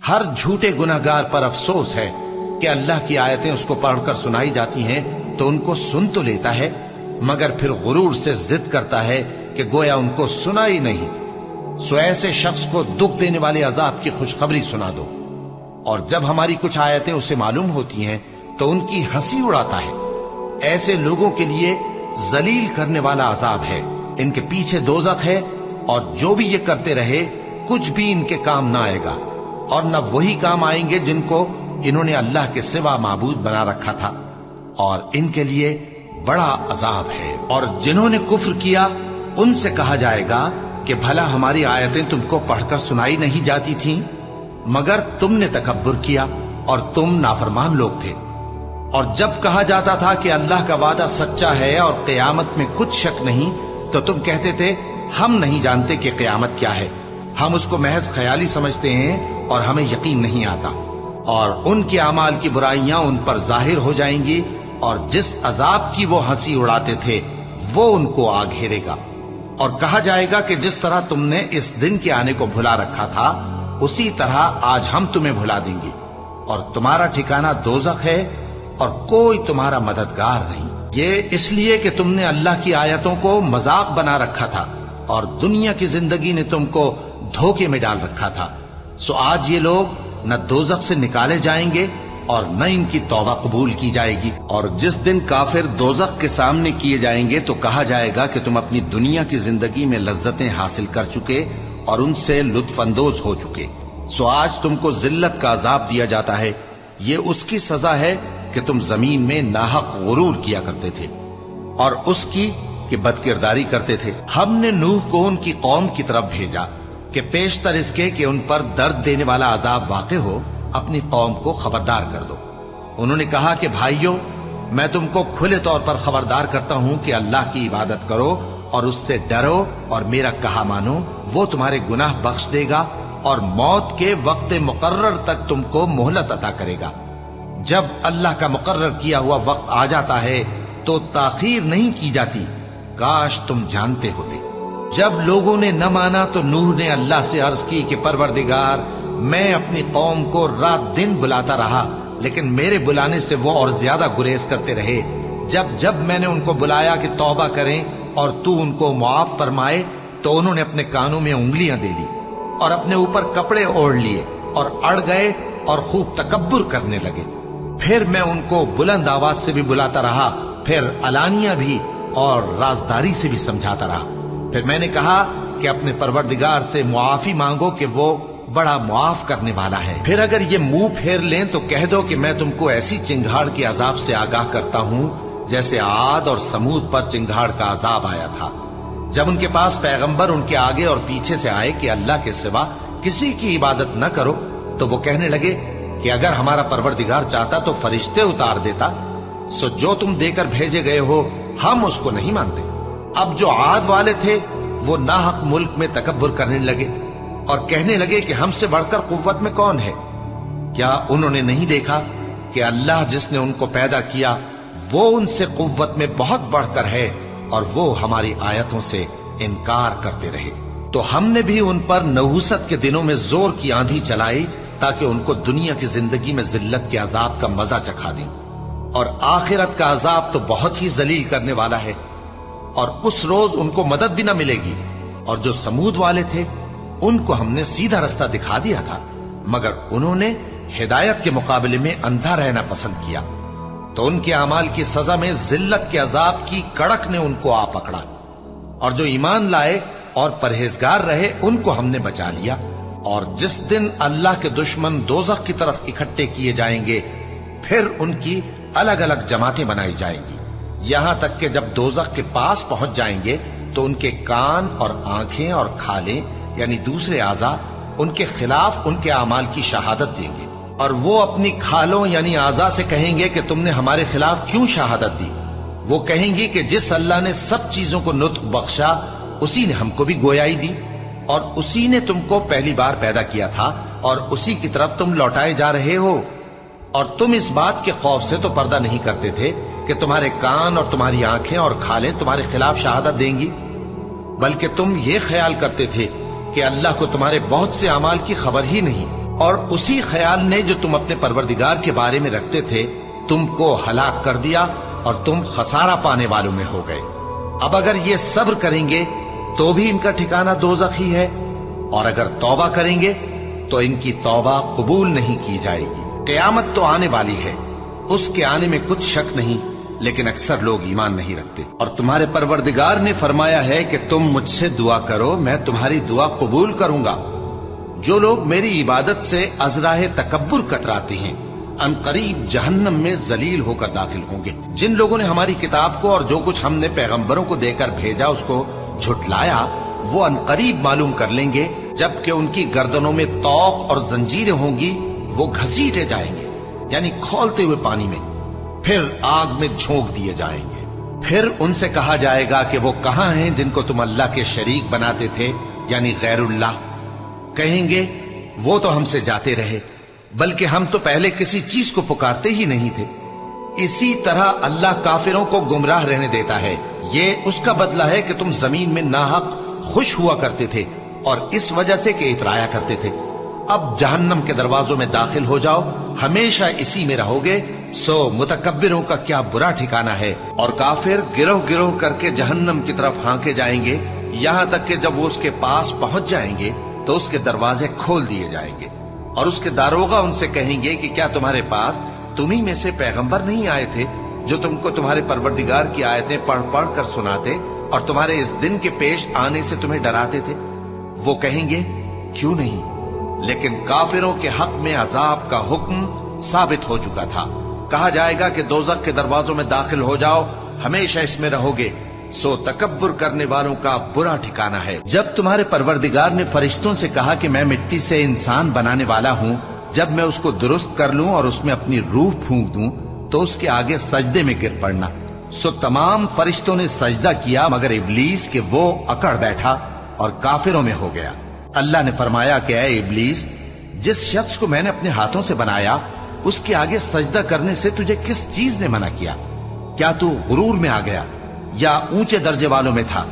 ہر جھوٹے گناہگار پر افسوس ہے کہ اللہ کی آیتیں اس کو پڑھ کر سنائی جاتی ہیں تو ان کو سن تو لیتا ہے، مگر پھر غرور سے ضد کرتا ہے کہ گویا ان کو سنا ہی نہیں۔ سو ایسے شخص کو دکھ دینے والے عذاب کی خوشخبری سنا دو، اور جب ہماری کچھ آیتیں اسے معلوم ہوتی ہیں تو ان کی ہنسی اڑاتا ہے۔ ایسے لوگوں کے لیے ذلیل کرنے والا عذاب ہے، ان کے پیچھے دوزخ ہے، اور جو بھی یہ کرتے رہے کچھ بھی ان کے کام نہ آئے گا، اور نہ وہی کام آئیں گے جن کو انہوں نے اللہ کے سوا معبود بنا رکھا تھا، اور ان کے لیے بڑا عذاب ہے۔ اور جنہوں نے کفر کیا ان سے کہا جائے گا کہ بھلا ہماری آیتیں تم کو پڑھ کر سنائی نہیں جاتی تھیں، مگر تم نے تکبر کیا اور تم نافرمان لوگ تھے۔ اور جب کہا جاتا تھا کہ اللہ کا وعدہ سچا ہے اور قیامت میں کچھ شک نہیں، تو تم کہتے تھے ہم نہیں جانتے کہ قیامت کیا ہے، ہم اس کو محض خیالی سمجھتے ہیں اور ہمیں یقین نہیں آتا۔ اور ان کے اعمال کی برائیاں ان پر ظاہر ہو جائیں گی، اور جس عذاب کی وہ ہنسی اڑاتے تھے وہ ان کو آ گھیرے گا۔ اور کہا جائے گا کہ جس طرح تم نے اس دن کے آنے کو بھلا رکھا تھا اسی طرح آج ہم تمہیں بھلا دیں گے، اور تمہارا ٹھکانہ دوزخ ہے اور کوئی تمہارا مددگار نہیں۔ یہ اس لیے کہ تم نے اللہ کی آیتوں کو مذاق بنا رکھا تھا، اور دنیا کی زندگی نے تم کو دھوکے میں ڈال رکھا تھا۔ سو آج یہ لوگ نہ دوزخ سے نکالے جائیں گے اور نہ ان کی توبہ قبول کی جائے گی۔ اور جس دن کافر دوزخ کے سامنے کیے جائیں گے تو کہا جائے گا کہ تم اپنی دنیا کی زندگی میں لذتیں حاصل کر چکے اور ان سے لطف اندوز ہو چکے، سو آج تم کو ذلت کا عذاب دیا جاتا ہے۔ یہ اس کی سزا ہے کہ تم زمین میں ناحق غرور کیا کرتے تھے، اور اس کی کہ بدکرداری کرتے تھے۔ ہم نے نوح کو ان کی قوم کی طرف بھیجا کہ پیشتر اس کے کہ ان پر درد دینے والا عذاب واقع ہو اپنی قوم کو خبردار کر دو۔ انہوں نے کہا کہ بھائیو، میں تم کو کھلے طور پر خبردار کرتا ہوں کہ اللہ کی عبادت کرو اور اس سے ڈرو اور میرا کہا مانو، وہ تمہارے گناہ بخش دے گا اور موت کے وقت مقرر تک تم کو مہلت عطا کرے گا۔ جب اللہ کا مقرر کیا ہوا وقت آ جاتا ہے تو تاخیر نہیں کی جاتی، کاش تم جانتے ہوتے۔ جب لوگوں نے نہ مانا تو نوح نے اللہ سے عرض کی کہ پروردگار، میں اپنی قوم کو رات دن بلاتا رہا، لیکن میرے بلانے سے وہ اور زیادہ گریز کرتے رہے۔ جب میں نے ان کو بلایا کہ توبہ کریں اور تو ان کو معاف فرمائے تو انہوں نے اپنے کانوں میں انگلیاں دے لی اور اپنے اوپر کپڑے اوڑھ لیے اور اڑ گئے اور خوب تکبر کرنے لگے۔ پھر میں ان کو بلند آواز سے بھی بلاتا رہا، پھر علانیہ بھی اور رازداری سے بھی سمجھاتا رہا۔ پھر میں نے کہا کہ اپنے پروردگار سے معافی مانگو کہ وہ بڑا معاف کرنے والا ہے۔ پھر اگر یہ منہ پھیر لیں تو کہہ دو کہ میں تم کو ایسی چنگھاڑ کے عذاب سے آگاہ کرتا ہوں جیسے عاد اور سمود پر چنگھاڑ کا عذاب آیا تھا، جب ان کے پاس پیغمبر ان کے آگے اور پیچھے سے آئے کہ اللہ کے سوا کسی کی عبادت نہ کرو، تو وہ کہنے لگے کہ اگر ہمارا پروردگار چاہتا تو فرشتے اتار دیتا، سو جو تم دے کر بھیجے گئے ہو ہم اس کو نہیں مانتے۔ اب جو عاد والے تھے وہ ناحق ملک میں تکبر کرنے لگے اور کہنے لگے کہ ہم سے بڑھ کر قوت میں کون ہے؟ کیا انہوں نے نہیں دیکھا کہ اللہ جس نے ان کو پیدا کیا وہ ان سے قوت میں بہت بڑھ کر ہے، اور وہ ہماری آیتوں سے انکار کرتے رہے۔ تو ہم نے بھی ان پر نحوست کے دنوں میں زور کی آندھی چلائی تاکہ ان کو دنیا کی زندگی میں ذلت کے عذاب کا مزہ چکھا دیں، اور آخرت کا عذاب تو بہت ہی ذلیل کرنے والا ہے، اور اس روز ان کو مدد بھی نہ ملے گی۔ اور جو سمود والے تھے ان کو ہم نے سیدھا رستہ دکھا دیا تھا، مگر انہوں نے ہدایت کے مقابلے میں اندھا رہنا پسند کیا، تو ان کے اعمال کی سزا میں ذلت کے عذاب کی کڑک نے ان کو آ پکڑا۔ اور جو ایمان لائے اور پرہیزگار رہے ان کو ہم نے بچا لیا۔ اور جس دن اللہ کے دشمن دوزخ کی طرف اکٹھے کیے جائیں گے پھر ان کی الگ الگ جماعتیں بنائی جائیں گی، یہاں تک کہ جب دوزخ کے پاس پہنچ جائیں گے تو ان کے کان اور آنکھیں اور کھالیں یعنی دوسرے اعضاء ان کے خلاف ان کے اعمال کی شہادت دیں گے، اور وہ اپنی کھالوں یعنی اعضاء سے کہیں گے کہ تم نے ہمارے خلاف کیوں شہادت دی؟ وہ کہیں گی کہ جس اللہ نے سب چیزوں کو نطق بخشا اسی نے ہم کو بھی گویائی دی، اور اسی نے تم کو پہلی بار پیدا کیا تھا اور اسی کی طرف تم لوٹائے جا رہے ہو۔ اور تم اس بات کے خوف سے تو پردہ نہیں کرتے تھے کہ تمہارے کان اور تمہاری آنکھیں اور کھالیں تمہارے خلاف شہادت دیں گی، بلکہ تم یہ خیال کرتے تھے کہ اللہ کو تمہارے بہت سے اعمال کی خبر ہی نہیں، اور اسی خیال نے جو تم اپنے پروردگار کے بارے میں رکھتے تھے تم کو ہلاک کر دیا اور تم خسارہ پانے والوں میں ہو گئے۔ اب اگر یہ صبر کریں گے تو بھی ان کا ٹھکانہ دوزخ ہی ہے، اور اگر توبہ کریں گے تو ان کی توبہ قبول نہیں کی جائے گی۔ قیامت تو آنے والی ہے، اس کے آنے میں کچھ شک نہیں، لیکن اکثر لوگ ایمان نہیں رکھتے۔ اور تمہارے پروردگار نے فرمایا ہے کہ تم مجھ سے دعا کرو، میں تمہاری دعا قبول کروں گا۔ جو لوگ میری عبادت سے ازراہ تکبر کتراتے ہیں ان قریب جہنم میں ذلیل ہو کر داخل ہوں گے۔ جن لوگوں نے ہماری کتاب کو اور جو کچھ ہم نے پیغمبروں کو دے کر بھیجا اس کو جھٹلایا، وہ ان قریب معلوم کر لیں گے جبکہ ان کی گردنوں میں طوق اور زنجیریں ہوں گی، وہ گھسیٹے جائیں گے یعنی کھولتے ہوئے پانی میں، پھر آگ میں جھونک دیے جائیں گے۔ پھر ان سے کہا جائے گا کہ وہ کہاں ہیں جن کو تم اللہ کے شریک بناتے تھے یعنی غیر اللہ؟ کہیں گے وہ تو ہم سے جاتے رہے، بلکہ ہم تو پہلے کسی چیز کو پکارتے ہی نہیں تھے۔ اسی طرح اللہ کافروں کو گمراہ رہنے دیتا ہے، یہ اس کا بدلہ ہے کہ تم زمین میں ناحق خوش ہوا کرتے تھے اور اس وجہ سے کہ اترایا کرتے تھے۔ اب جہنم کے دروازوں میں داخل ہو جاؤ، ہمیشہ اسی میں رہو گے، سو متکبروں کا کیا برا ٹھکانہ ہے۔ اور کافر گروہ گروہ کر کے جہنم کی طرف ہانکے جائیں گے، یہاں تک کہ جب وہ اس کے پاس پہنچ جائیں گے تو اس کے دروازے کھول دیے جائیں گے، اور اس کے داروغہ ان سے کہیں گے کہ کیا تمہارے پاس تمہیں میں سے پیغمبر نہیں آئے تھے جو تم کو تمہارے پروردگار کی آیتیں پڑھ پڑھ کر سناتے اور تمہارے اس دن کے پیش آنے سے تمہیں ڈراتے تھے؟ وہ کہیں گے کیوں نہیں، لیکن کافروں کے حق میں عذاب کا حکم ثابت ہو چکا تھا۔ کہا جائے گا کہ دوزخ کے دروازوں میں داخل ہو جاؤ، ہمیشہ اس میں رہو گے، سو تکبر کرنے والوں کا برا ٹھکانہ ہے۔ جب تمہارے پروردگار نے فرشتوں سے کہا کہ میں مٹی سے انسان بنانے والا ہوں، جب میں اس کو درست کر لوں اور اس میں اپنی روح پھونک دوں تو اس کے آگے سجدے میں گر پڑنا، سو تمام فرشتوں نے سجدہ کیا مگر ابلیس کہ وہ اکڑ بیٹھا اور کافروں میں ہو گیا۔ اللہ نے فرمایا کہ اے ابلیس، جس شخص کو میں نے اپنے ہاتھوں سے بنایا اس کے آگے سجدہ کرنے سے تجھے کس چیز نے منع کیا؟ کیا تو غرور میں آ گیا یا اونچے درجے والوں میں تھا؟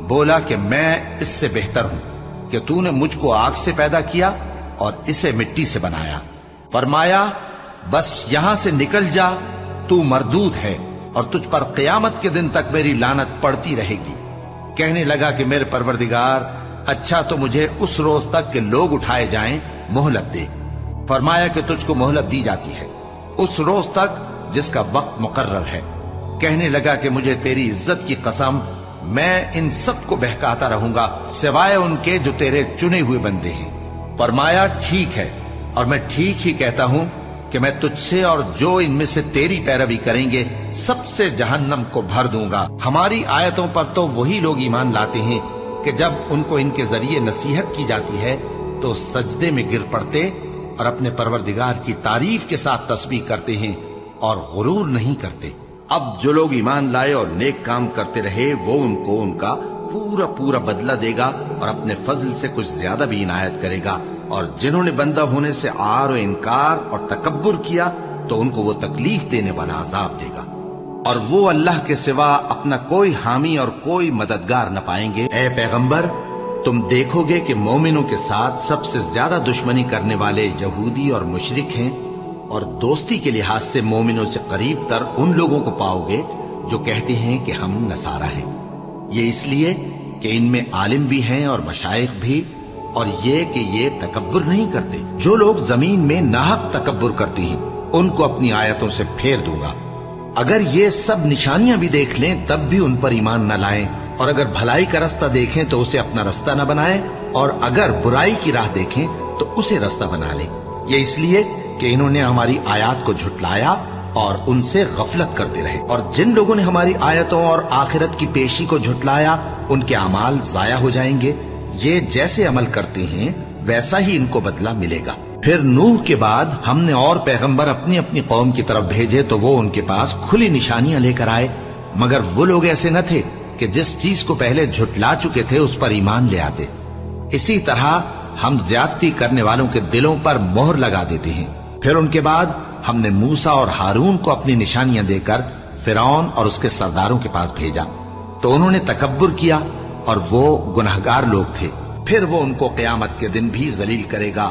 بولا کہ میں اس سے بہتر ہوں کہ تو نے مجھ کو آگ سے پیدا کیا اور اسے مٹی سے بنایا۔ فرمایا بس یہاں سے نکل جا، تو مردود ہے اور تجھ پر قیامت کے دن تک میری لعنت پڑتی رہے گی۔ کہنے لگا کہ میرے پروردگار، اچھا تو مجھے اس روز تک کہ لوگ اٹھائے جائیں مہلت دے۔ فرمایا کہ تجھ کو مہلت دی جاتی ہے اس روز تک جس کا وقت مقرر ہے۔ کہنے لگا کہ مجھے تیری عزت کی قسم، میں ان سب کو بہکاتا رہوں گا سوائے ان کے جو تیرے چنے ہوئے بندے ہیں۔ فرمایا ٹھیک ہے، اور میں ٹھیک ہی کہتا ہوں کہ میں تجھ سے اور جو ان میں سے تیری پیروی کریں گے سب سے جہنم کو بھر دوں گا۔ ہماری آیتوں پر تو وہی لوگ ایمان لاتے ہیں کہ جب ان کو ان کے ذریعے نصیحت کی جاتی ہے تو سجدے میں گر پڑتے اور اپنے پروردگار کی تعریف کے ساتھ تسبیح کرتے ہیں اور غرور نہیں کرتے۔ اب جو لوگ ایمان لائے اور نیک کام کرتے رہے وہ ان کو ان کا پورا پورا بدلہ دے گا اور اپنے فضل سے کچھ زیادہ بھی عنایت کرے گا، اور جنہوں نے بندہ ہونے سے عار و انکار اور تکبر کیا تو ان کو وہ تکلیف دینے والا عذاب دے گا، اور وہ اللہ کے سوا اپنا کوئی حامی اور کوئی مددگار نہ پائیں گے۔ اے پیغمبر، تم دیکھو گے کہ مومنوں کے ساتھ سب سے زیادہ دشمنی کرنے والے یہودی اور مشرک ہیں، اور دوستی کے لحاظ سے مومنوں سے قریب تر ان لوگوں کو پاؤ گے جو کہتے ہیں کہ ہم نصارہ ہیں۔ یہ اس لیے کہ ان میں عالم بھی ہیں اور مشائخ بھی، اور یہ کہ یہ تکبر نہیں کرتے۔ جو لوگ زمین میں ناحق تکبر کرتے ہیں ان کو اپنی آیتوں سے پھیر دوں گا۔ اگر یہ سب نشانیاں بھی دیکھ لیں تب بھی ان پر ایمان نہ لائیں، اور اگر بھلائی کا رستہ دیکھیں تو اسے اپنا رستہ نہ بنائیں، اور اگر برائی کی راہ دیکھیں تو اسے رستہ بنا لیں۔ یہ اس لیے کہ انہوں نے ہماری آیات کو جھٹلایا اور ان سے غفلت کرتے رہے، اور جن لوگوں نے ہماری آیتوں اور آخرت کی پیشی کو جھٹلایا ان کے اعمال ضائع ہو جائیں گے۔ یہ جیسے عمل کرتے ہیں ویسا ہی ان کو بدلہ ملے گا۔ پھر نوح کے بعد ہم نے اور پیغمبر اپنی اپنی قوم کی طرف بھیجے تو وہ ان کے پاس کھلی نشانیاں لے کر آئے، مگر وہ لوگ ایسے نہ تھے کہ جس چیز کو پہلے جھٹلا چکے تھے اس پر ایمان لے آتے۔ اسی طرح ہم زیادتی کرنے والوں کے دلوں پر مہر لگا دیتے ہیں۔ پھر ان کے بعد ہم نے موسیٰ اور ہارون کو اپنی نشانیاں دے کر فرعون اور اس کے سرداروں کے پاس بھیجا، تو انہوں نے تکبر کیا اور وہ گناہگار لوگ تھے۔ پھر وہ ان کو قیامت کے دن بھی ذلیل کرے گا